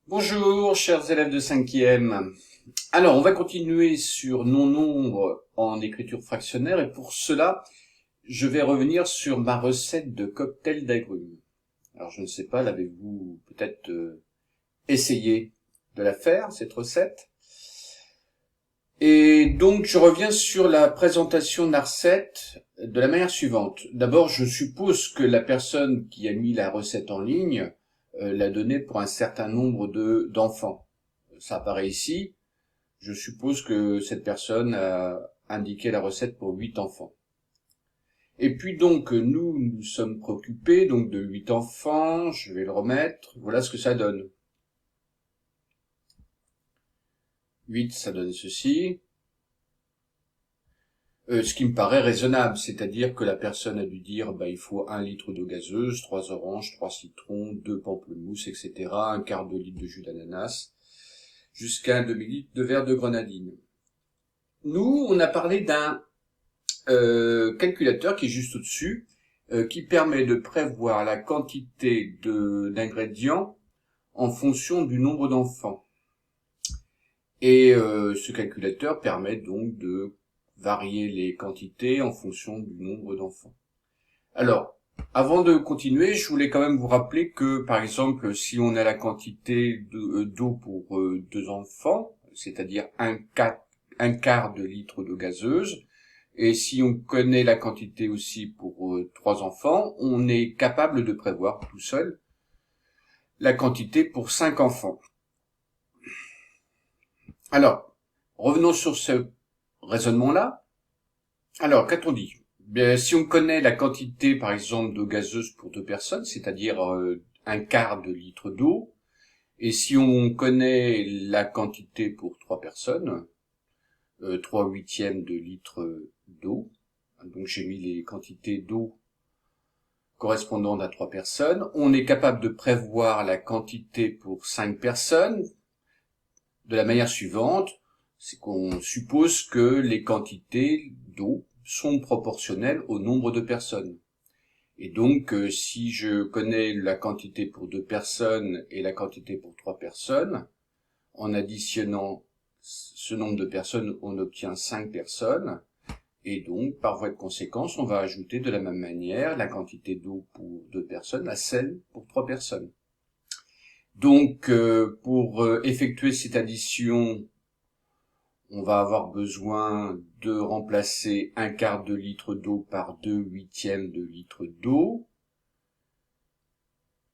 Bonjour, chers élèves de 5e. Alors, on va continuer sur non-nombre en écriture fractionnaire et pour cela, je vais revenir sur ma recette de cocktail d'agrumes. Alors, je ne sais pas, l'avez-vous peut-être essayé de la faire, cette recette? Et donc, je reviens sur la présentation de la recette de la manière suivante. D'abord, je suppose que la personne qui a mis la recette en ligne l'a donnée pour un certain nombre d'enfants. Ça apparaît ici. Je suppose que cette personne a indiqué la recette pour 8 enfants. Et puis donc, nous sommes préoccupés donc de 8 enfants. Je vais le remettre. Voilà ce que ça donne. 8, ça donne ceci. Ce qui me paraît raisonnable, c'est-à-dire que la personne a dû dire, il faut 1 litre d'eau gazeuse, 3 oranges, 3 citrons, 2 pamplemousses, etc., un quart de litre de jus d'ananas, jusqu'à un demi-litre de verre de grenadine. Nous, on a parlé d'un calculateur qui est juste au-dessus, qui permet de prévoir la quantité d'ingrédients en fonction du nombre d'enfants. Et ce calculateur permet donc de varier les quantités en fonction du nombre d'enfants. Alors, avant de continuer, je voulais quand même vous rappeler que, par exemple, si on a la quantité d'eau pour 2 enfants, c'est-à-dire un quart de litre de gazeuse, et si on connaît la quantité aussi pour 3 enfants, on est capable de prévoir tout seul la quantité pour 5 enfants. Alors, revenons sur ce raisonnement-là. Alors, qu'a-t-on dit? Bien, si on connaît la quantité, par exemple, d'eau gazeuse pour 2 personnes, c'est-à-dire un quart de litre d'eau, et si on connaît la quantité pour 3 personnes, 3 huitièmes de litre d'eau, donc j'ai mis les quantités d'eau correspondantes à 3 personnes, on est capable de prévoir la quantité pour 5 personnes de la manière suivante, c'est qu'on suppose que les quantités d'eau sont proportionnelles au nombre de personnes. Et donc, si je connais la quantité pour 2 personnes et la quantité pour 3 personnes, en additionnant ce nombre de personnes, on obtient 5 personnes. Et donc, par voie de conséquence, on va ajouter de la même manière la quantité d'eau pour 2 personnes à celle pour 3 personnes. Donc, pour effectuer cette addition, on va avoir besoin de remplacer un quart de litre d'eau par 2 huitièmes de litre d'eau,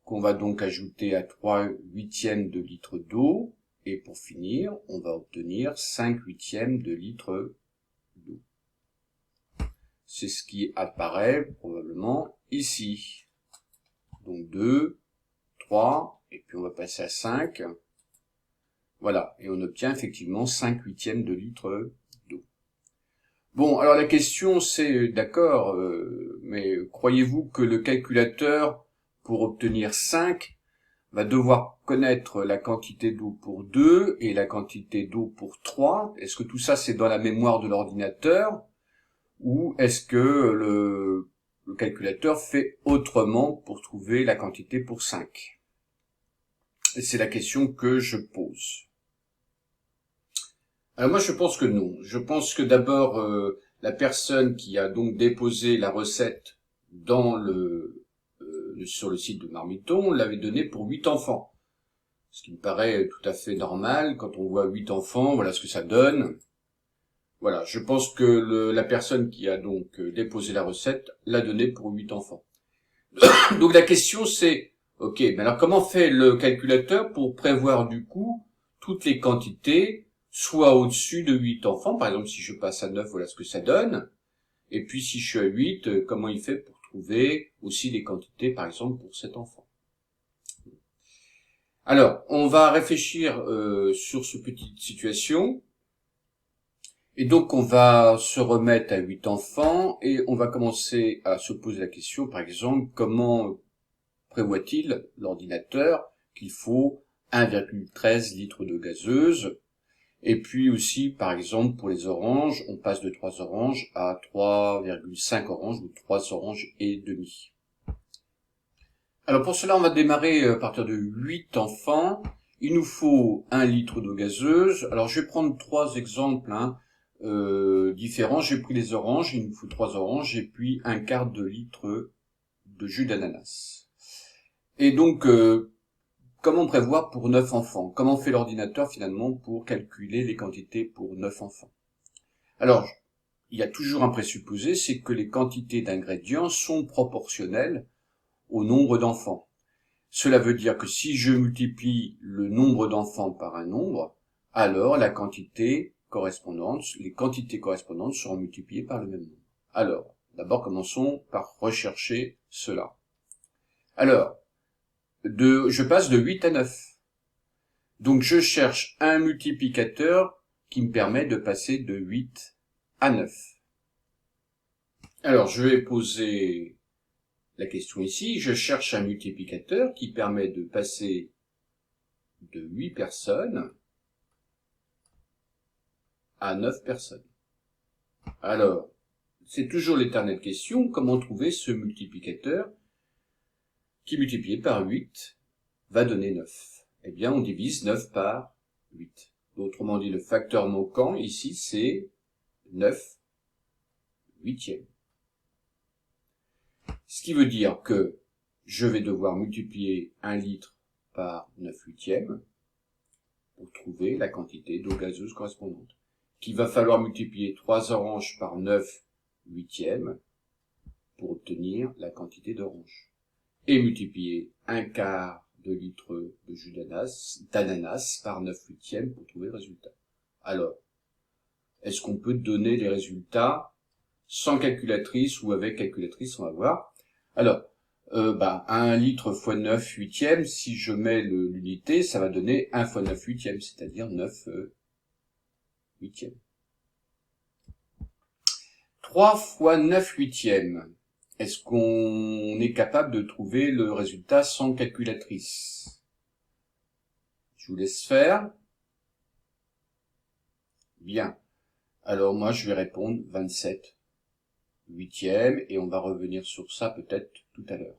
qu'on va donc ajouter à 3 huitièmes de litre d'eau, et pour finir, on va obtenir 5 huitièmes de litre d'eau. C'est ce qui apparaît probablement ici. Donc 2, 3, et puis on va passer à 5. Voilà, et on obtient effectivement 5 huitièmes de litre d'eau. Bon, alors la question c'est, d'accord, mais croyez-vous que le calculateur, pour obtenir 5, va devoir connaître la quantité d'eau pour 2 et la quantité d'eau pour 3? Est-ce que tout ça c'est dans la mémoire de l'ordinateur? Ou est-ce que le calculateur fait autrement pour trouver la quantité pour 5? Et c'est la question que je pose. Alors moi je pense que non. Je pense que d'abord la personne qui a donc déposé la recette dans sur le site de Marmiton l'avait donnée pour 8 enfants. Ce qui me paraît tout à fait normal. Quand on voit 8 enfants, voilà ce que ça donne. Voilà, je pense que la personne qui a donc déposé la recette l'a donnée pour 8 enfants. Donc la question c'est, ok, mais alors comment fait le calculateur pour prévoir du coup toutes les quantités, soit au-dessus de 8 enfants, par exemple si je passe à 9, voilà ce que ça donne, et puis si je suis à 8, comment il fait pour trouver aussi les quantités, par exemple pour 7 enfants. Alors, on va réfléchir sur cette petite situation. Et donc, on va se remettre à 8 enfants et on va commencer à se poser la question, par exemple, comment prévoit-il l'ordinateur qu'il faut 1,13 litres de gazeuse? Et puis aussi, par exemple, pour les oranges, on passe de 3 oranges à 3,5 oranges ou 3 oranges et demi. Alors pour cela, on va démarrer à partir de 8 enfants Il nous faut 1 litre d'eau gazeuse. Alors, je vais prendre 3 exemples différents. J'ai pris les oranges, il nous faut 3 oranges, et puis 1/4 de litre de jus d'ananas. Et donc, comment prévoir pour 9 enfants? Comment fait l'ordinateur finalement pour calculer les quantités pour 9 enfants? Alors, il y a toujours un présupposé, c'est que les quantités d'ingrédients sont proportionnelles au nombre d'enfants. Cela veut dire que si je multiplie le nombre d'enfants par un nombre, alors les quantités correspondantes seront multipliées par le même nombre. Alors, d'abord commençons par rechercher cela. Alors, je passe de 8 à 9. Donc je cherche un multiplicateur qui me permet de passer de 8 à 9. Alors je vais poser la question ici, je cherche un multiplicateur qui permet de passer de 8 personnes à 9 personnes. Alors, c'est toujours l'éternelle question, comment trouver ce multiplicateur qui multiplié par 8 va donner 9? Eh bien, on divise 9 par 8. Autrement dit, le facteur manquant ici, c'est 9 huitièmes. Ce qui veut dire que je vais devoir multiplier 1 litre par 9 huitièmes pour trouver la quantité d'eau gazeuse correspondante. Qu'il va falloir multiplier 3 oranges par 9 huitièmes pour obtenir la quantité d'oranges. Et multiplier 1/4 de litre de jus d'ananas par 9 huitièmes pour trouver le résultat. Alors, est-ce qu'on peut donner les résultats sans calculatrice ou avec calculatrice? On va voir. Alors, 1 litre fois 9 huitièmes, si je mets l'unité, ça va donner 1 fois 9 huitièmes, c'est-à-dire 9 huitièmes. 3 fois 9 huitièmes. Est-ce qu'on est capable de trouver le résultat sans calculatrice? Je vous laisse faire. Bien. Alors moi, je vais répondre 27 huitièmes, et on va revenir sur ça peut-être tout à l'heure.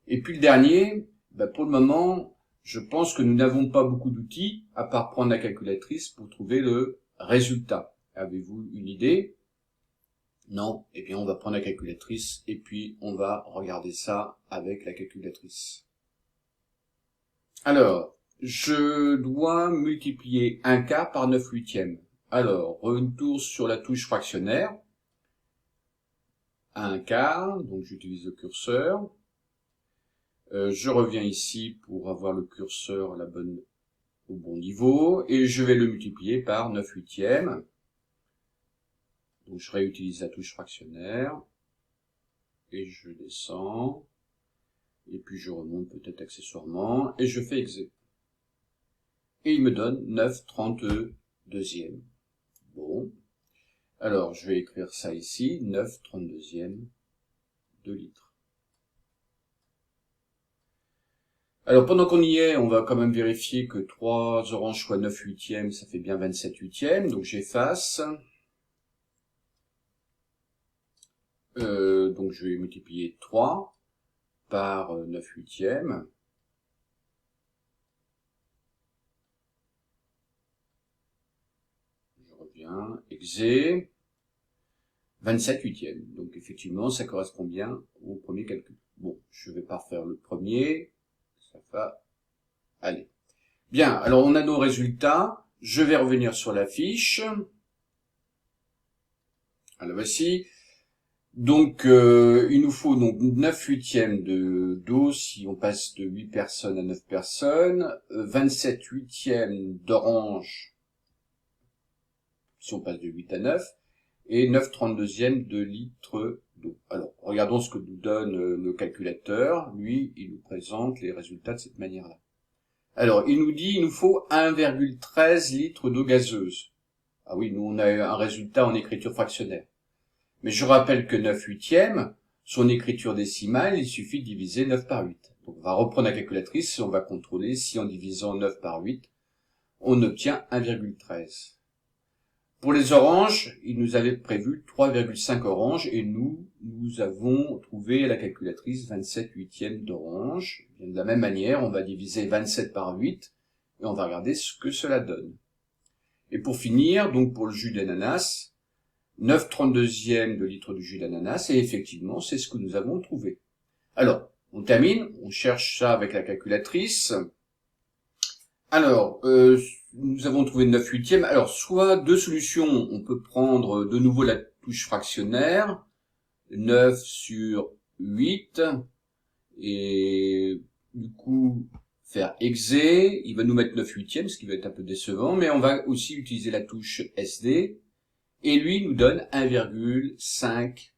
Et puis le dernier, pour le moment, je pense que nous n'avons pas beaucoup d'outils, à part prendre la calculatrice pour trouver le résultat. Avez-vous une idée? Non? Eh bien, on va prendre la calculatrice, et puis on va regarder ça avec la calculatrice. Alors, je dois multiplier 1/4 par 9 huitièmes. Alors, retour sur la touche fractionnaire. 1/4, donc j'utilise le curseur. Je reviens ici pour avoir le curseur au bon niveau, et je vais le multiplier par 9 huitièmes. Donc je réutilise la touche fractionnaire, et je descends, et puis je remonte peut-être accessoirement, et je fais exé. Et il me donne 9/32e. Bon. Alors, je vais écrire ça ici, 9/32e de litre. Alors, pendant qu'on y est, on va quand même vérifier que 3 oranges fois 9 huitièmes, ça fait bien 27 huitièmes, donc j'efface. Donc je vais multiplier 3 par 9 huitièmes. Je reviens, exé, 27 huitièmes. Donc effectivement, ça correspond bien au premier calcul. Bon, je vais pas refaire le premier, ça va aller. Bien, alors on a nos résultats. Je vais revenir sur la fiche. Alors voici. Donc, il nous faut donc 9 huitièmes d'eau si on passe de 8 personnes à 9 personnes, 27 huitièmes d'orange si on passe de 8 à 9, et 9/32e de litre d'eau. Alors, regardons ce que nous donne le calculateur. Lui, il nous présente les résultats de cette manière-là. Alors, il nous dit, il nous faut 1,13 litres d'eau gazeuse. Ah oui, nous on a un résultat en écriture fractionnaire. Mais je rappelle que 9 huitièmes, son écriture décimale, il suffit de diviser 9 par 8. Donc on va reprendre la calculatrice et on va contrôler si en divisant 9 par 8, on obtient 1,13. Pour les oranges, il nous avait prévu 3,5 oranges et nous avons trouvé à la calculatrice 27 huitièmes d'orange. De la même manière, on va diviser 27 par 8 et on va regarder ce que cela donne. Et pour finir, donc pour le jus d'ananas, 9/32e de litre de jus d'ananas et effectivement, c'est ce que nous avons trouvé. Alors, on termine, on cherche ça avec la calculatrice. Alors, nous avons trouvé 9 huitièmes. Alors, soit deux solutions, on peut prendre de nouveau la touche fractionnaire, 9 sur 8, et du coup, faire exé, il va nous mettre 9 huitièmes, ce qui va être un peu décevant, mais on va aussi utiliser la touche SD, et lui nous donne 1,125.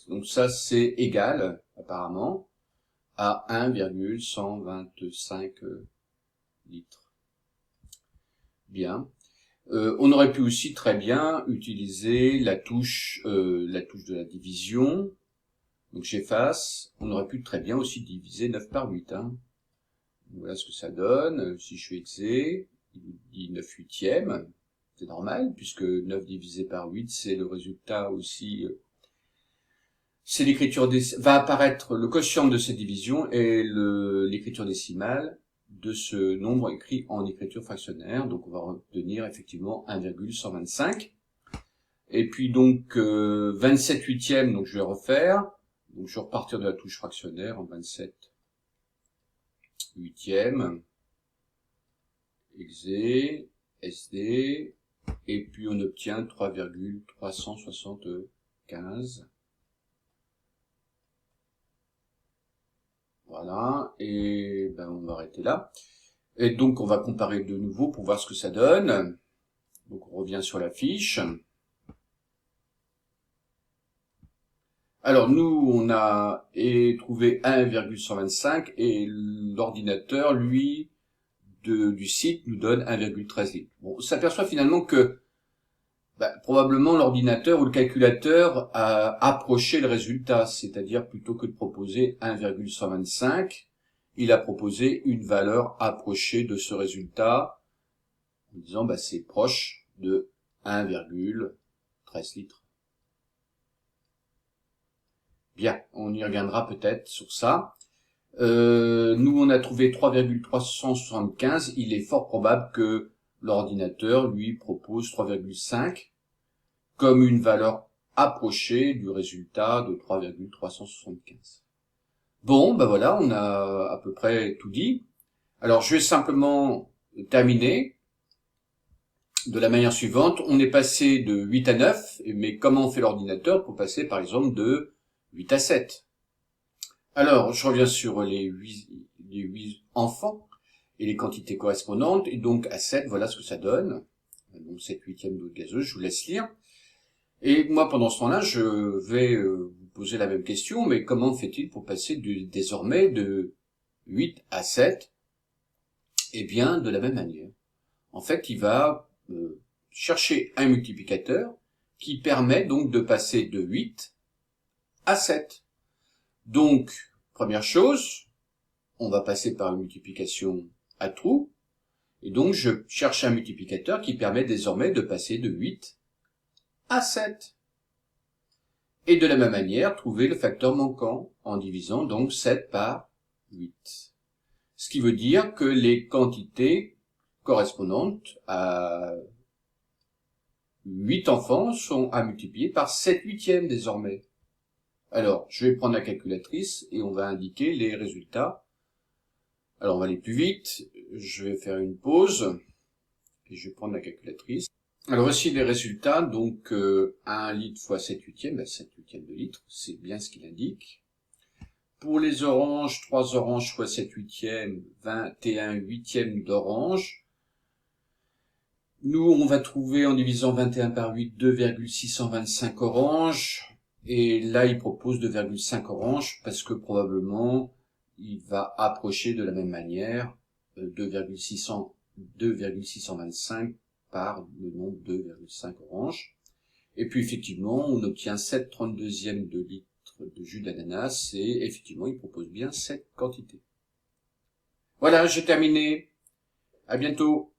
Donc ça, c'est égal, apparemment, à 1,125 litres. Bien. On aurait pu aussi très bien utiliser la touche de la division. Donc j'efface. On aurait pu très bien aussi diviser 9 par 8. Voilà ce que ça donne. Si je fais exé, il nous dit 9 huitièmes. C'est normal, puisque 9 divisé par 8, c'est le résultat aussi... c'est l'écriture va apparaître le quotient de cette division et l'écriture décimale de ce nombre écrit en écriture fractionnaire. Donc on va obtenir effectivement 1,125. Et puis donc 27 huitièmes, donc je vais refaire. Donc je vais repartir de la touche fractionnaire en 27 huitièmes. Exé, SD, et puis on obtient 3,375. Voilà, et ben on va arrêter là. Et donc on va comparer de nouveau pour voir ce que ça donne. Donc on revient sur la fiche. Alors nous, on a trouvé 1,125 et l'ordinateur, lui, du site, nous donne 1,13 litres. Bon, on s'aperçoit finalement que probablement l'ordinateur ou le calculateur a approché le résultat, c'est-à-dire plutôt que de proposer 1,125, il a proposé une valeur approchée de ce résultat en disant c'est proche de 1,13 litres. Bien, on y reviendra peut-être sur ça. Nous, on a trouvé 3,375. Il est fort probable que l'ordinateur lui propose 3,5 comme une valeur approchée du résultat de 3,375. Bon, voilà, on a à peu près tout dit. Alors, je vais simplement terminer de la manière suivante. On est passé de 8 à 9, mais comment on fait l'ordinateur pour passer, par exemple, de 8 à 7? Alors, je reviens sur les 8 enfants et les quantités correspondantes. Et donc, à 7, voilà ce que ça donne. Donc, 7 huitièmes d'eau gazeuse, je vous laisse lire. Et moi, pendant ce temps-là, je vais vous poser la même question, mais comment fait-il pour passer désormais de 8 à 7? Eh bien, de la même manière. En fait, il va chercher un multiplicateur qui permet donc de passer de 8 à 7. Donc, première chose, on va passer par une multiplication à trous, et donc je cherche un multiplicateur qui permet désormais de passer de 8 à 7. Et de la même manière, trouver le facteur manquant en divisant donc 7 par 8. Ce qui veut dire que les quantités correspondantes à 8 enfants sont à multiplier par 7 huitièmes désormais. Alors, je vais prendre la calculatrice et on va indiquer les résultats. Alors, on va aller plus vite. Je vais faire une pause et je vais prendre la calculatrice. Alors, voici les résultats. Donc, 1 litre fois 7 huitièmes, 7 huitièmes de litre, c'est bien ce qu'il indique. Pour les oranges, 3 oranges fois 7 huitièmes, 21 huitièmes d'orange. Nous, on va trouver en divisant 21 par 8, 2,625 oranges. Et là, il propose 2,5 oranges parce que probablement, il va approcher de la même manière 2,625 par le nombre 2,5 oranges. Et puis, effectivement, on obtient 7/32e de litre de jus d'ananas et effectivement, il propose bien cette quantité. Voilà, j'ai terminé. À bientôt.